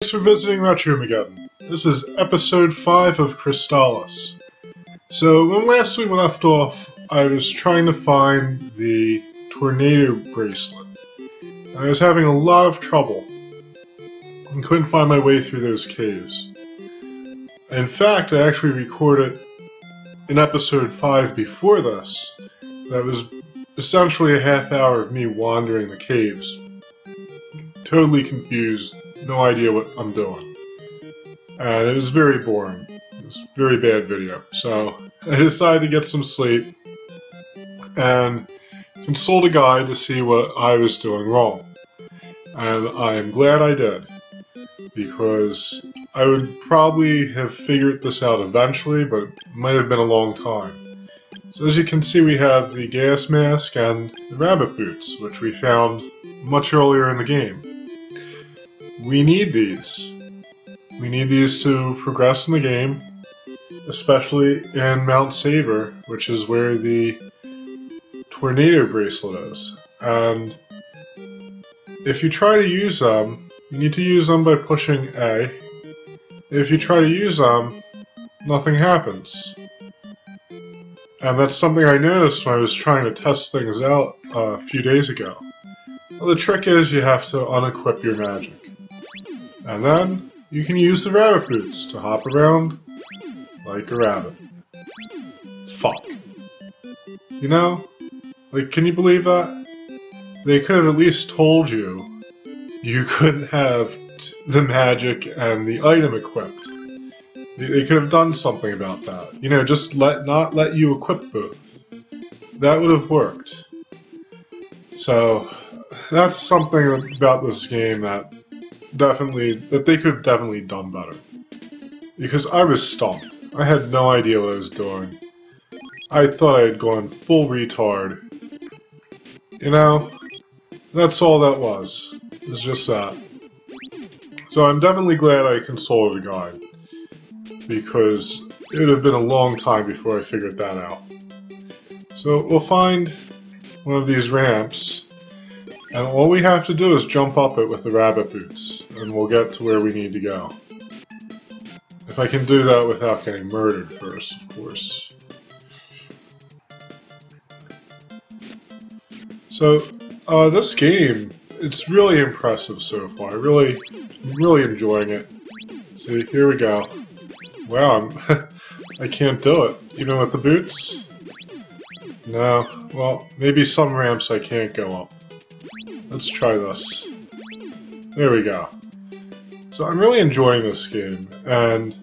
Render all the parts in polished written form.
Thanks for visiting Retro again. This is episode 5 of Crystalis. So, when last we left off, I was trying to find the tornado bracelet. And I was having a lot of trouble and couldn't find my way through those caves. In fact, I actually recorded in episode 5 before this that was essentially a half hour of me wandering the caves. Totally confused, no idea what I'm doing. And it was very boring. It was a very bad video. So I decided to get some sleep and consult a guide to see what I was doing wrong. And I'm glad I did, because I would probably have figured this out eventually, but it might have been a long time. So as you can see, we have the gas mask and the rabbit boots, which we found much earlier in the game. We need these. We need these to progress in the game, especially in Mount Sabre, which is where the tornado bracelet is. And if you try to use them, you need to use them by pushing A. If you try to use them, nothing happens. And that's something I noticed when I was trying to test things out a few days ago. Well, the trick is you have to unequip your magic. And then you can use the rabbit boots to hop around like a rabbit. Fuck. You know? Like, can you believe that? They could have at least told you you couldn't have the magic and the item equipped. They could have done something about that. You know, just not let you equip both. That would have worked. So, that's something about this game that they could have definitely done better. Because I was stumped. I had no idea what I was doing. I thought I had gone full retard. You know, that's all that was. It was just that. So I'm definitely glad I consulted a guide, because it would have been a long time before I figured that out. So we'll find one of these ramps, and all we have to do is jump up it with the rabbit boots, and we'll get to where we need to go. If I can do that without getting murdered first, of course. So, this game, it's really impressive so far. I'm really enjoying it. See, here we go. Wow, I can't do it. Even with the boots? No. Well, maybe some ramps I can't go up. Let's try this. There we go. So I'm really enjoying this game, and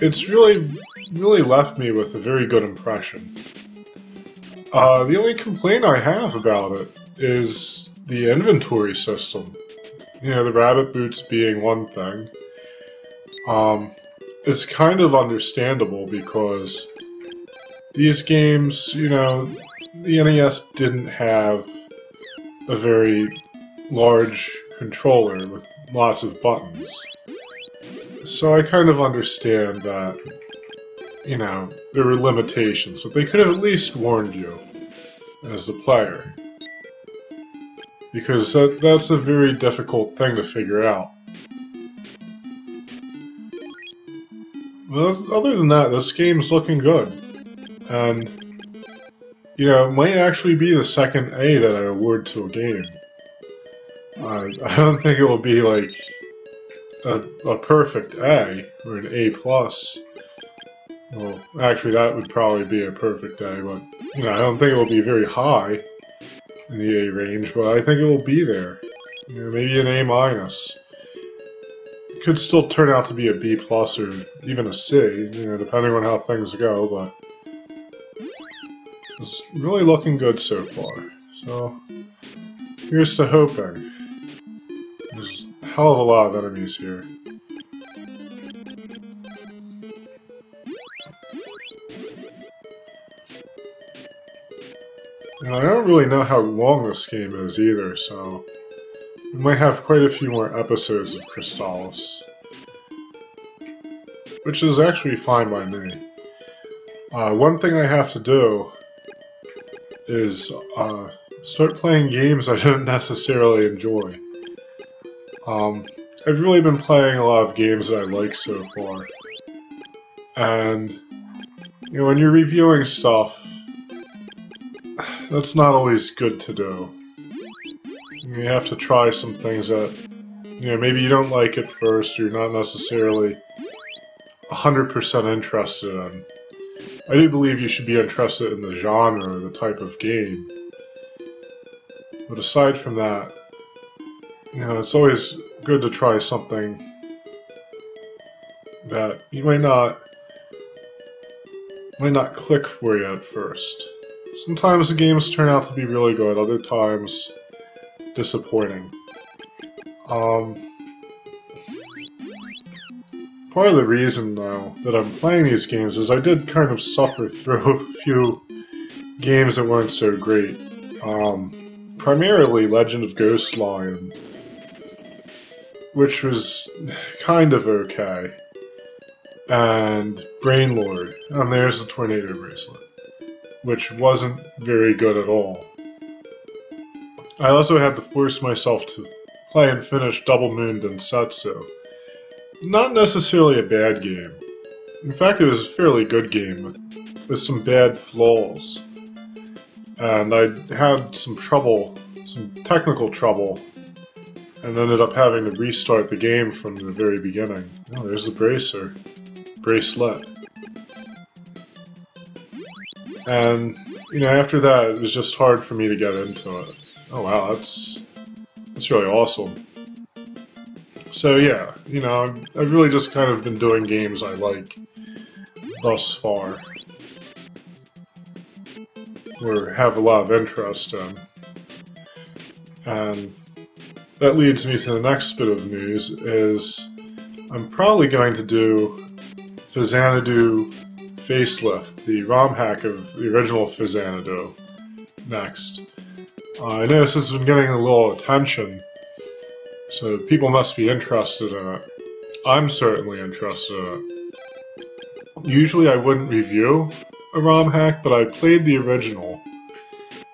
it's really left me with a very good impression. The only complaint I have about it is the inventory system. You know, the rabbit boots being one thing. It's kind of understandable because these games, you know, the NES didn't have a very large controller with lots of buttons. So I kind of understand that, you know, there were limitations, that they could have at least warned you as the player. Because that's a very difficult thing to figure out. Well, other than that, this game's looking good. And, you know, it might actually be the second A that I award to a game. I don't think it will be like a perfect A, or an A+. Well, actually that would probably be a perfect A, but, you know, I don't think it will be very high in the A range, but I think it will be there. You know, maybe an A-. It could still turn out to be a B+ or even a C, you know, depending on how things go, but it's really looking good so far. So, here's to hoping. There's a hell of a lot of enemies here. And I don't really know how long this game is either, so we might have quite a few more episodes of Crystalis. Which is actually fine by me. One thing I have to do is start playing games I don't necessarily enjoy. I've really been playing a lot of games that I like so far. And, you know, when you're reviewing stuff, that's not always good to do. You have to try some things that, you know, maybe you don't like at first, or you're not necessarily 100% interested in. I do believe you should be interested in the genre or the type of game. But aside from that, you know, it's always good to try something that you might not click for you at first. Sometimes the games turn out to be really good, other times disappointing. Part of the reason, though, that I'm playing these games is I did kind of suffer through a few games that weren't so great. Primarily Legend of Ghost Lion, which was kind of okay, and Brain Lord, and there's the Tornado Bracelet, which wasn't very good at all. I also had to force myself to play and finish Double Moon Densetsu. Not necessarily a bad game. In fact, it was a fairly good game with some bad flaws. And I had some trouble, some technical trouble, and ended up having to restart the game from the very beginning. Oh, there's the Bracelet. And, you know, after that, it was just hard for me to get into it. Oh wow, that's really awesome. So yeah, you know, I've really just kind of been doing games I like thus far, or have a lot of interest in. And that leads me to the next bit of news, is I'm probably going to do Phazanadu Facelift, the ROM hack of the original Phazanadu, next. I noticed it's been getting a little attention, so people must be interested in it. I'm certainly interested in it. Usually I wouldn't review a ROM hack, but I played the original,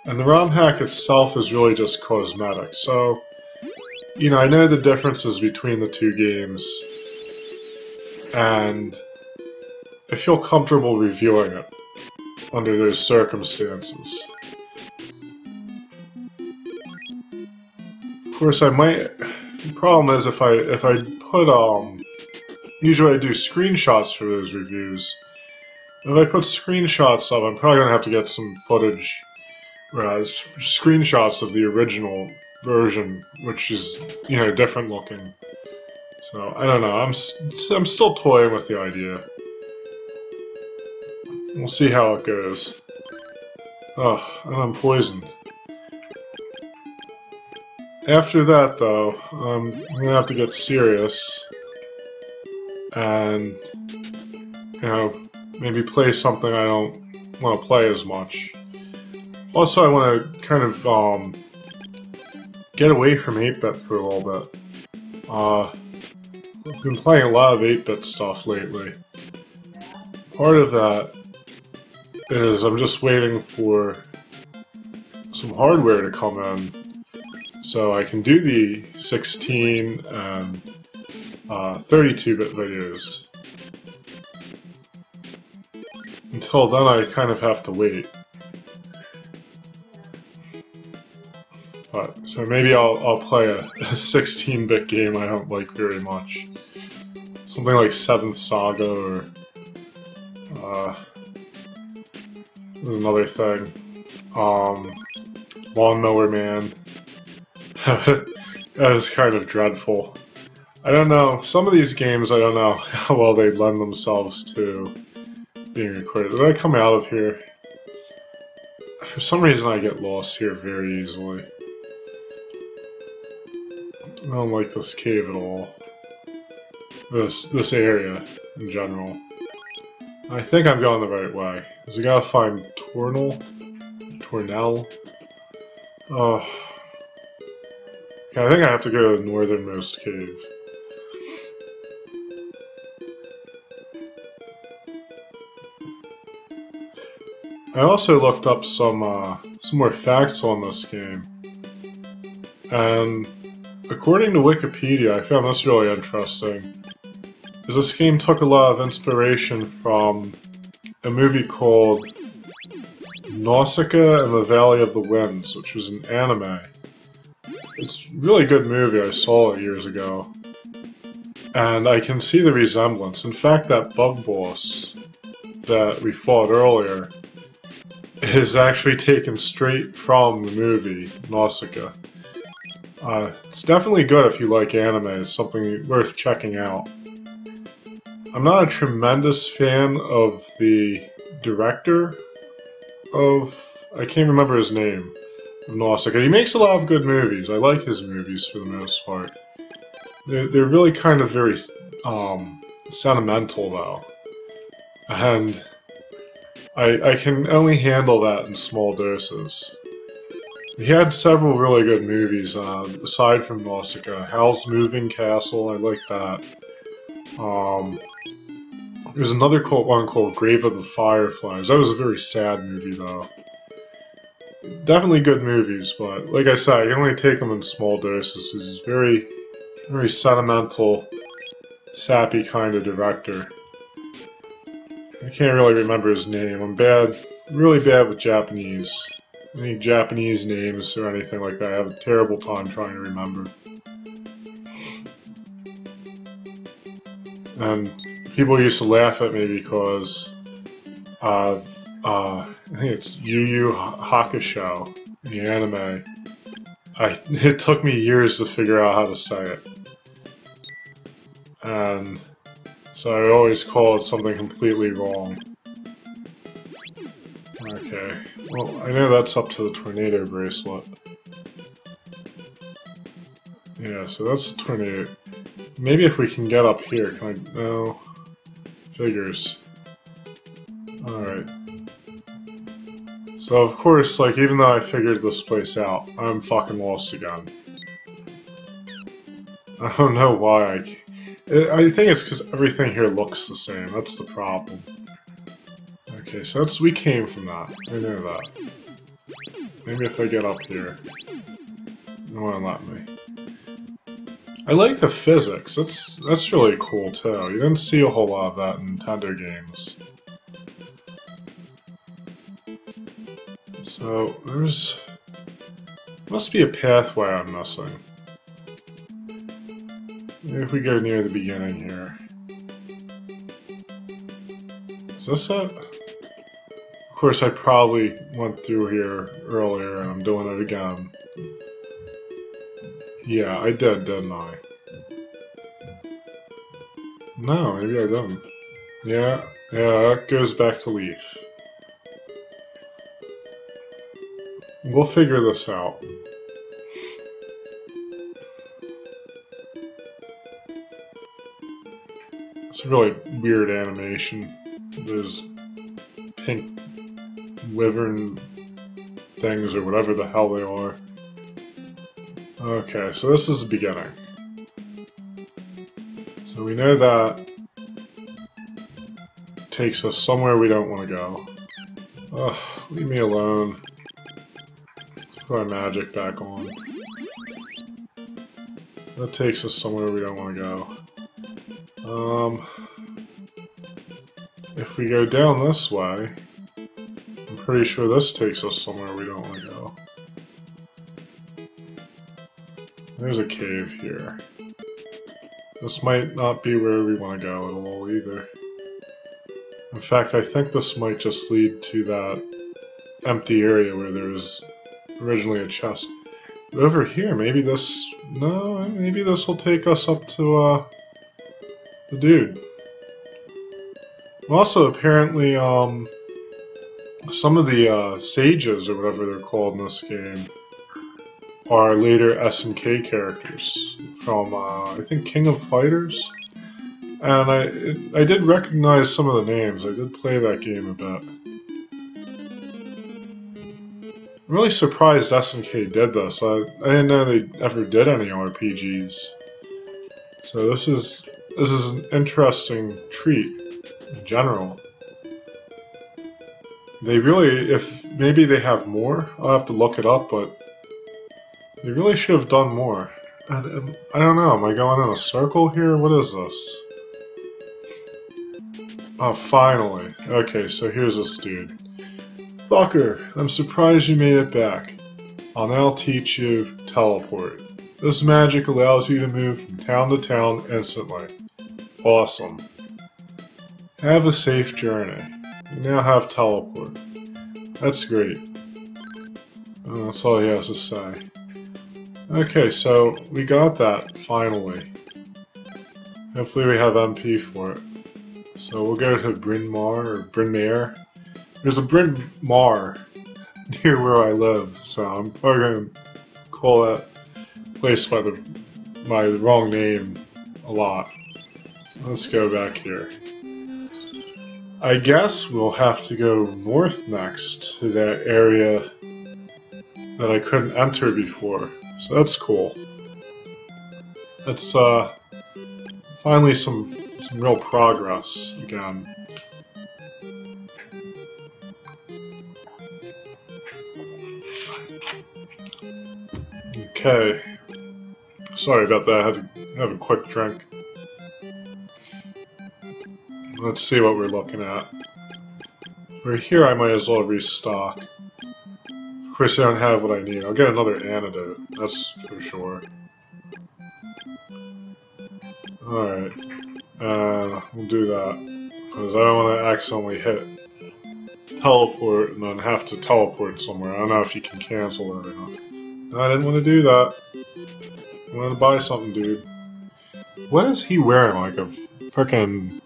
and the ROM hack itself is really just cosmetic, so, you know, I know the differences between the two games, and I feel comfortable reviewing it under those circumstances. Of course, I might. The problem is if I put usually I do screenshots for those reviews. If I put screenshots up, I'm probably gonna have to get some footage, screenshots of the original version, which is, you know, different looking. So I don't know. I'm still toying with the idea. We'll see how it goes. Oh, and I'm poisoned. After that, though, I'm gonna have to get serious and, you know, maybe play something I don't want to play as much. Also, I want to kind of get away from 8-bit for a little bit. I've been playing a lot of 8-bit stuff lately. Part of that is I'm just waiting for some hardware to come in, so I can do the 16 and 32-bit videos. Until then, I kind of have to wait. But, so maybe I'll play a 16-bit game I don't like very much. Something like 7th Saga, or there's another thing. Lawnmower Man. That is kind of dreadful. I don't know, some of these games I don't know how well they lend themselves to being recorded. Did I come out of here? For some reason I get lost here very easily. I don't like this cave at all. This area in general. I think I'm going the right way. Because we gotta find Tornell. Oh. Okay, I think I have to go to the northernmost cave. I also looked up some more facts on this game, and according to Wikipedia, I found this really interesting. Is this game took a lot of inspiration from a movie called Nausicaa and the Valley of the Winds, which was an anime. It's a really good movie, I saw it years ago. And I can see the resemblance. In fact, that bug boss that we fought earlier is actually taken straight from the movie Nausicaa. It's definitely good if you like anime. It's something worth checking out. I'm not a tremendous fan of the director of... I can't remember his name. Of Nausicaa. He makes a lot of good movies. I like his movies for the most part. They're really kind of very sentimental though. And I can only handle that in small doses. He had several really good movies aside from Nausicaa. Howl's Moving Castle, I like that. There's another one called Grave of the Fireflies. That was a very sad movie though. Definitely good movies, but like I said, I can only take them in small doses. He's very sentimental, sappy kind of director. I can't really remember his name. I'm really bad with Japanese. Any Japanese names or anything like that, I have a terrible time trying to remember. And people used to laugh at me because I think it's Yu Yu Hakusho, the anime. It took me years to figure out how to say it. And so I always call it something completely wrong. Okay, well, I know that's up to the tornado bracelet. Yeah, so that's the tornado. Maybe if we can get up here, can I... No. Figures. Alright. So of course, like, even though I figured this place out, I'm fucking lost again. I don't know why I think it's because everything here looks the same, that's the problem. Okay, so we came from that. I know that. Maybe if I get up here. It won't let me. I like the physics, that's really cool too. You didn't see a whole lot of that in Nintendo games. So, must be a pathway I'm missing. Maybe if we go near the beginning here. Is this it? Of course, I probably went through here earlier and I'm doing it again. Yeah, I did, didn't I? No, maybe I didn't. Yeah, that goes back to Leaf. We'll figure this out. It's a really weird animation. Those pink wyvern things or whatever the hell they are. Okay, so this is the beginning. So we know that takes us somewhere we don't want to go. Ugh, leave me alone. Let's put our magic back on. That takes us somewhere we don't want to go. If we go down this way, I'm pretty sure this takes us somewhere we don't want to go. There's a cave here. This might not be where we want to go at all either. In fact, I think this might just lead to that empty area where there was originally a chest. But over here, maybe this... No, maybe this will take us up to, the dude. Also, apparently, some of the, sages, or whatever they're called in this game, are later SNK characters from, I think, King of Fighters? And I did recognize some of the names. I did play that game a bit. I'm really surprised SNK did this. I didn't know they ever did any RPGs. So this is an interesting treat in general. They really, maybe they have more, I'll have to look it up, but they really should have done more. I don't know, am I going in a circle here? What is this? Oh, finally. Okay, so here's this dude. Fucker, I'm surprised you made it back. I'll now teach you teleport. This magic allows you to move from town to town instantly. Awesome. Have a safe journey. You now have teleport. That's great. That's all he has to say. Okay, so we got that, finally. Hopefully we have MP for it. So we'll go to Bryn Mawr, or Bryn Mawr. There's a Bryn Mawr near where I live, so I'm probably going to call that place by my wrong name a lot. Let's go back here. I guess we'll have to go north next to that area that I couldn't enter before. So that's cool. That's finally some real progress again. Okay. Sorry about that, I had to have a quick drink. Let's see what we're looking at. We're here, I might as well restock. Of course I don't have what I need. I'll get another antidote, that's for sure. Alright. We'll do that. Because I don't want to accidentally hit teleport and then have to teleport somewhere. I don't know if you can cancel that or not. No, I didn't want to do that. I wanted to buy something, dude. What is he wearing? Like a frickin'...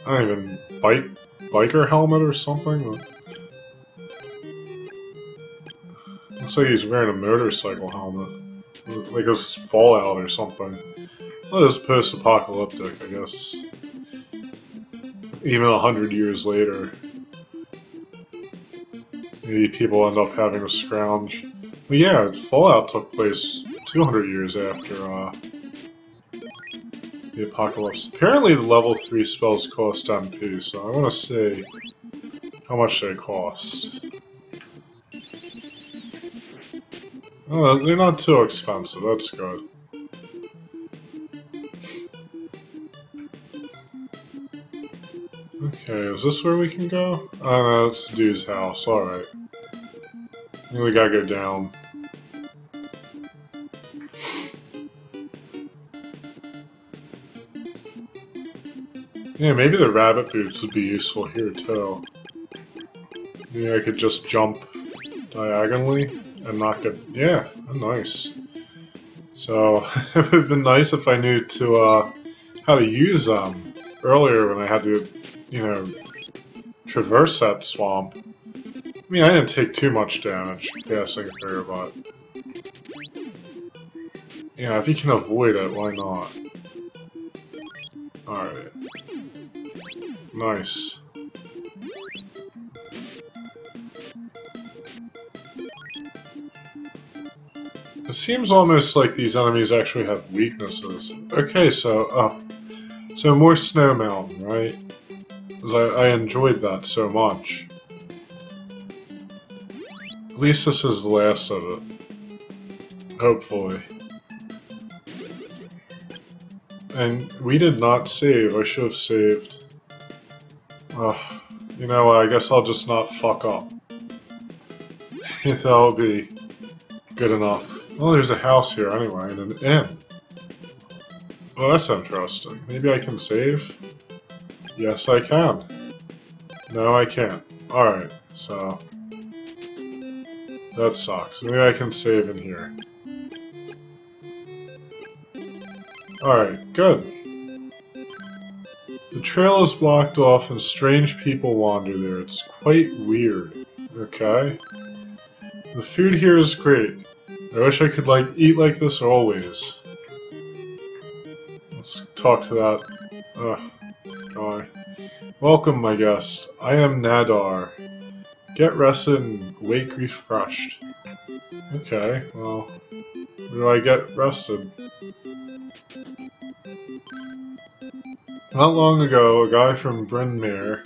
I don't even... biker helmet or something? Looks like he's wearing a motorcycle helmet. Like it's Fallout or something. Well, it's post-apocalyptic, I guess. Even 100 years later. Maybe people end up having a scrounge. But yeah, Fallout took place 200 years after the apocalypse. Apparently the level 3 spells cost MP, so I want to see how much they cost. Oh, they're not too expensive, that's good. Okay, is this where we can go? Oh no, it's the dude's house, alright. I think we gotta go down. Yeah, maybe the rabbit boots would be useful here too. Maybe I could just jump diagonally and not get... Yeah, nice. So, it would have been nice if I knew how to use them earlier when I had to, you know, traverse that swamp. I mean, I didn't take too much damage passing through, but... Yeah, if you can avoid it, why not? Alright. Nice. It seems almost like these enemies actually have weaknesses. Okay, so more Snow Mountain, right? Because I enjoyed that so much. At least this is the last of it. Hopefully. And we did not save. I should have saved. You know what, I guess I'll just not fuck up. That'll be good enough. Well, there's a house here anyway, and an inn. Well, that's interesting. Maybe I can save? Yes, I can. No, I can't. Alright, so... that sucks. Maybe I can save in here. Alright, good. The trail is blocked off and strange people wander there. It's quite weird. Okay. The food here is great. I wish I could, eat like this always. Let's talk to that, guy. Welcome, my guest. I am Nadar. Get rested and wake refreshed. Okay, well, where do I get rested? Not long ago, a guy from Bryn Mawr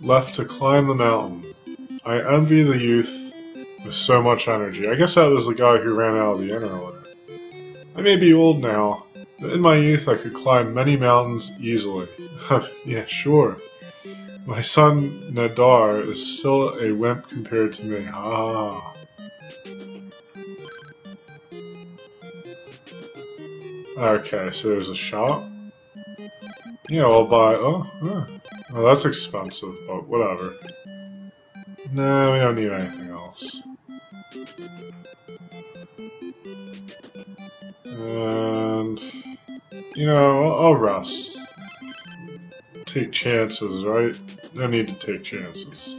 left to climb the mountain. I envy the youth with so much energy. I guess that was the guy who ran out of the inn earlier. I may be old now, but in my youth I could climb many mountains easily. Yeah, sure. My son Nadar is still a wimp compared to me. Ah. Okay, so there's a shop. Yeah, I'll buy. Oh, that's expensive, but whatever. No, we don't need anything else. And I'll rest. Take chances, right? No need to take chances.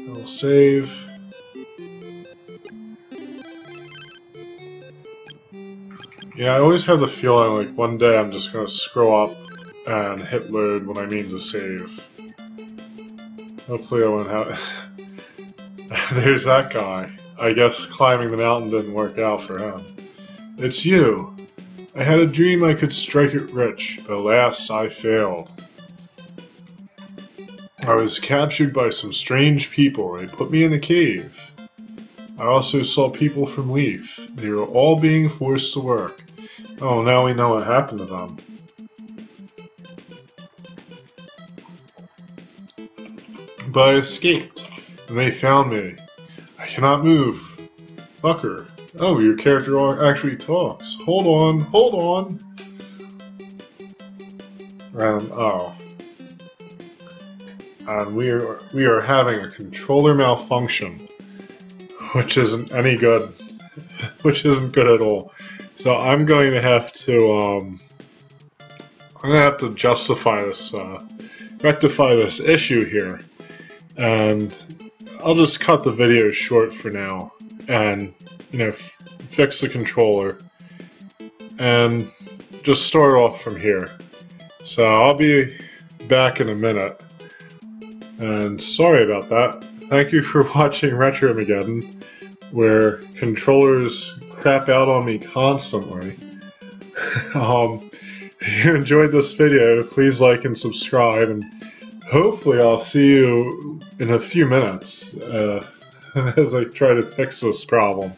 I'll save. Yeah, I always have the feeling like one day I'm just gonna scroll up and hit load when I mean to save. Hopefully I won't have... There's that guy. I guess climbing the mountain didn't work out for him. It's you! I had a dream I could strike it rich, but alas, I failed. I was captured by some strange people. They put me in a cave. I also saw people from Leaf. They were all being forced to work. Oh, now we know what happened to them. But I escaped, and they found me. I cannot move. Fucker. Oh, your character actually talks. Hold on, hold on. Oh. And we are having a controller malfunction, which isn't any good. Which isn't good at all. So I'm going to have to justify this, rectify this issue here, and I'll just cut the video short for now, and fix the controller, and just start off from here. So I'll be back in a minute, and sorry about that. Thank you for watching Retromageddon, where controllers crap out on me constantly. If you enjoyed this video, please like and subscribe, and hopefully I'll see you in a few minutes as I try to fix this problem.